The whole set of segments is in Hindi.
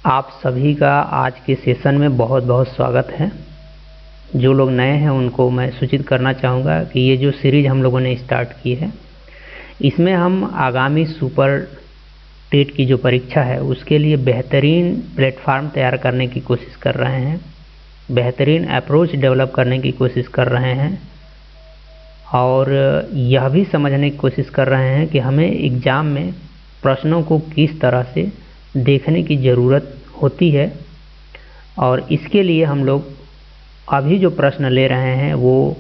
आप सभी का आज के सेशन में बहुत बहुत स्वागत है। जो लोग नए हैं उनको मैं सूचित करना चाहूँगा कि ये जो सीरीज़ हम लोगों ने स्टार्ट की है, इसमें हम आगामी सुपर टेट की जो परीक्षा है उसके लिए बेहतरीन प्लेटफार्म तैयार करने की कोशिश कर रहे हैं, बेहतरीन अप्रोच डेवलप करने की कोशिश कर रहे हैं और यह भी समझने की कोशिश कर रहे हैं कि हमें एग्ज़ाम में प्रश्नों को किस तरह से देखने की ज़रूरत होती है। और इसके लिए हम लोग अभी जो प्रश्न ले रहे हैं वो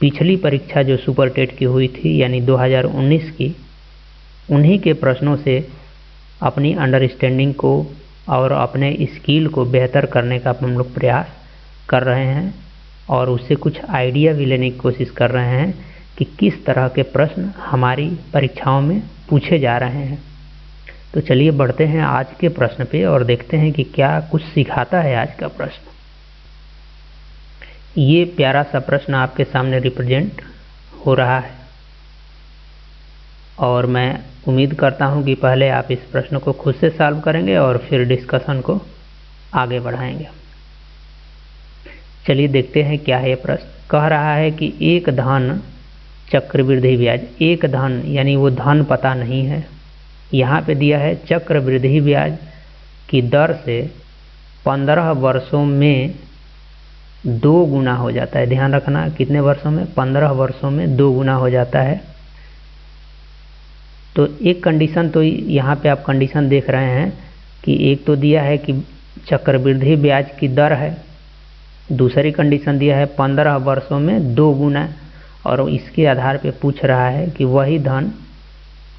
पिछली परीक्षा जो सुपर टेट की हुई थी यानी 2019 की, उन्हीं के प्रश्नों से अपनी अंडरस्टैंडिंग को और अपने स्किल को बेहतर करने का हम लोग प्रयास कर रहे हैं और उससे कुछ आइडिया भी लेने की कोशिश कर रहे हैं कि किस तरह के प्रश्न हमारी परीक्षाओं में पूछे जा रहे हैं। तो चलिए बढ़ते हैं आज के प्रश्न पे और देखते हैं कि क्या कुछ सिखाता है आज का प्रश्न। ये प्यारा सा प्रश्न आपके सामने रिप्रेजेंट हो रहा है और मैं उम्मीद करता हूँ कि पहले आप इस प्रश्न को खुद से सॉल्व करेंगे और फिर डिस्कशन को आगे बढ़ाएंगे। चलिए देखते हैं क्या है ये प्रश्न। कह रहा है कि एक धन चक्रवृद्धि ब्याज, एक धन यानी वो धन पता नहीं है, यहाँ पे दिया है चक्रवृद्धि ब्याज की दर से 15 वर्षों में 2 गुना हो जाता है। ध्यान रखना कितने वर्षों में, 15 वर्षों में 2 गुना हो जाता है। तो एक कंडीशन तो यहाँ पे आप कंडीशन देख रहे हैं कि एक तो दिया है कि चक्रवृद्धि ब्याज की दर है, दूसरी कंडीशन दिया है 15 वर्षों में 2 गुना, और इसके आधार पे पूछ रहा है कि वही धन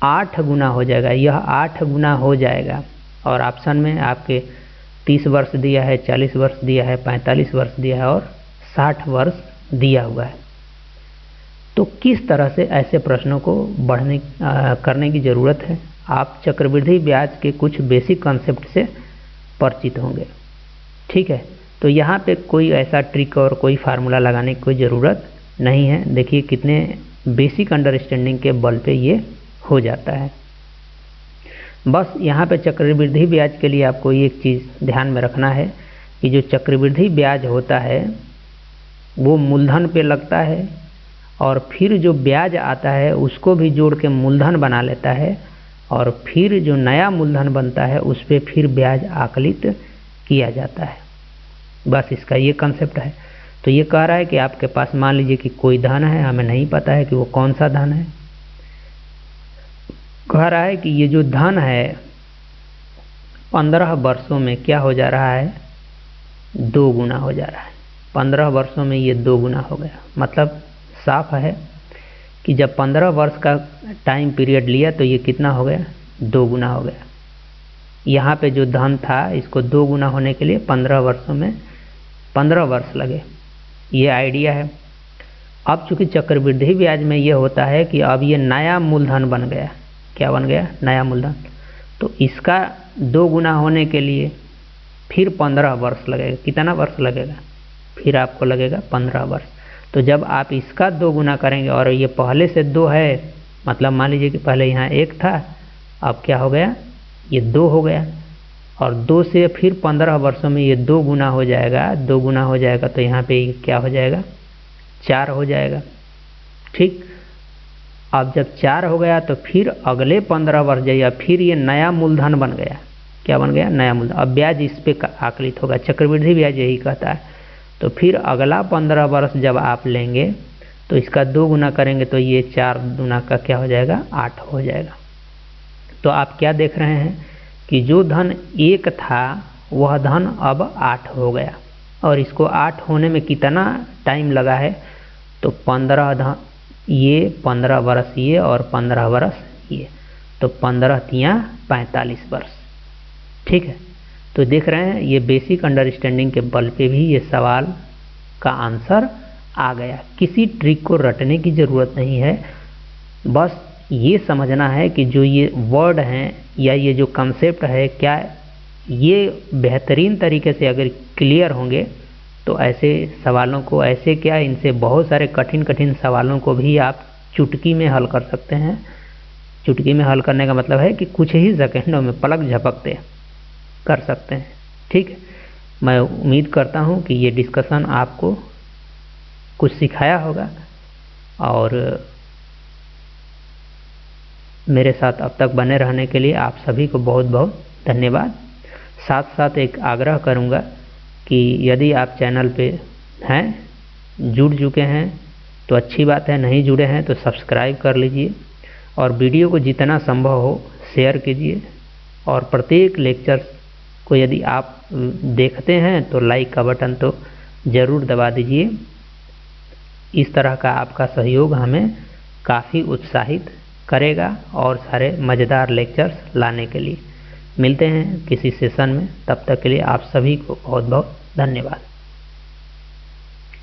8 गुना हो जाएगा, यह 8 गुना हो जाएगा। और ऑप्शन में आपके 30 वर्ष दिया है, 40 वर्ष दिया है, 45 वर्ष दिया है और 60 वर्ष दिया हुआ है। तो किस तरह से ऐसे प्रश्नों को करने की ज़रूरत है। आप चक्रवृद्धि ब्याज के कुछ बेसिक कॉन्सेप्ट से परिचित होंगे, ठीक है। तो यहाँ पे कोई ऐसा ट्रिक और कोई फार्मूला लगाने की कोई ज़रूरत नहीं है। देखिए कितने बेसिक अंडरस्टैंडिंग के बल पे ये हो जाता है। बस यहाँ पे चक्रवृद्धि ब्याज के लिए आपको एक चीज़ ध्यान में रखना है कि जो चक्रवृद्धि ब्याज होता है वो मूलधन पे लगता है और फिर जो ब्याज आता है उसको भी जोड़ के मूलधन बना लेता है और फिर जो नया मूलधन बनता है उस पर फिर ब्याज आकलित किया जाता है। बस इसका ये कंसेप्ट है। तो ये कह रहा है कि आपके पास मान लीजिए कि कोई धन है, हमें नहीं पता है कि वो कौन सा धन है। कह रहा है कि ये जो धन है 15 वर्षों में क्या हो जा रहा है, 2 गुना हो जा रहा है। 15 वर्षों में ये 2 गुना हो गया। मतलब साफ है कि जब 15 वर्ष का टाइम पीरियड लिया तो ये कितना हो गया, 2 गुना हो गया। यहाँ पे जो धन था इसको 2 गुना होने के लिए 15 वर्षों में 15 वर्ष लगे, ये आइडिया है। अब चूंकि चक्रवृद्धि ब्याज में ये होता है कि अब ये नया मूलधन बन गया। क्या बन गया, नया मूलधन। तो इसका 2 गुना होने के लिए फिर 15 वर्ष लगेगा। कितना वर्ष लगेगा, फिर आपको लगेगा 15 वर्ष। तो जब आप इसका 2 गुना करेंगे और ये पहले से 2 है, मतलब मान लीजिए कि पहले यहाँ 1 था, अब क्या हो गया, ये 2 हो गया और 2 से फिर 15 वर्षों में ये 2 गुना हो जाएगा। 2 गुना हो जाएगा तो यहाँ पे क्या हो जाएगा, 4 हो जाएगा, ठीक। अब जब 4 हो गया तो फिर अगले 15 वर्ष जाइए, फिर ये नया मूलधन बन गया। क्या बन गया, नया मूलधन। अब ब्याज इस पे आकलित होगा, चक्रवृद्धि ब्याज यही कहता है। तो फिर अगला 15 वर्ष जब आप लेंगे तो इसका 2 गुना करेंगे तो ये 4 गुना का क्या हो जाएगा, 8 हो जाएगा। तो आप क्या देख रहे हैं कि जो धन 1 था वह धन अब 8 हो गया और इसको 8 होने में कितना टाइम लगा है, तो 15 वर्ष ये और 15 वर्ष ये, तो 15 तियाँ 45 वर्ष, ठीक है। तो देख रहे हैं ये बेसिक अंडरस्टैंडिंग के बल पे भी ये सवाल का आंसर आ गया। किसी ट्रिक को रटने की ज़रूरत नहीं है, बस ये समझना है कि जो ये वर्ड हैं या ये जो कंसेप्ट है, क्या ये बेहतरीन तरीके से अगर क्लियर होंगे तो ऐसे सवालों को, ऐसे क्या इनसे बहुत सारे कठिन कठिन सवालों को भी आप चुटकी में हल कर सकते हैं। चुटकी में हल करने का मतलब है कि कुछ ही सेकंडों में, पलक झपकते कर सकते हैं। ठीक है, मैं उम्मीद करता हूँ कि ये डिस्कशन आपको कुछ सिखाया होगा और मेरे साथ अब तक बने रहने के लिए आप सभी को बहुत बहुत धन्यवाद। साथ साथ एक आग्रह करूँगा कि यदि आप चैनल पे हैं, जुड़ चुके हैं तो अच्छी बात है, नहीं जुड़े हैं तो सब्सक्राइब कर लीजिए और वीडियो को जितना संभव हो शेयर कीजिए और प्रत्येक लेक्चर को यदि आप देखते हैं तो लाइक का बटन तो ज़रूर दबा दीजिए। इस तरह का आपका सहयोग हमें काफ़ी उत्साहित करेगा और सारे मज़ेदार लेक्चर्स लाने के लिए। मिलते हैं किसी सेशन में, तब तक के लिए आप सभी को बहुत बहुत धन्यवाद।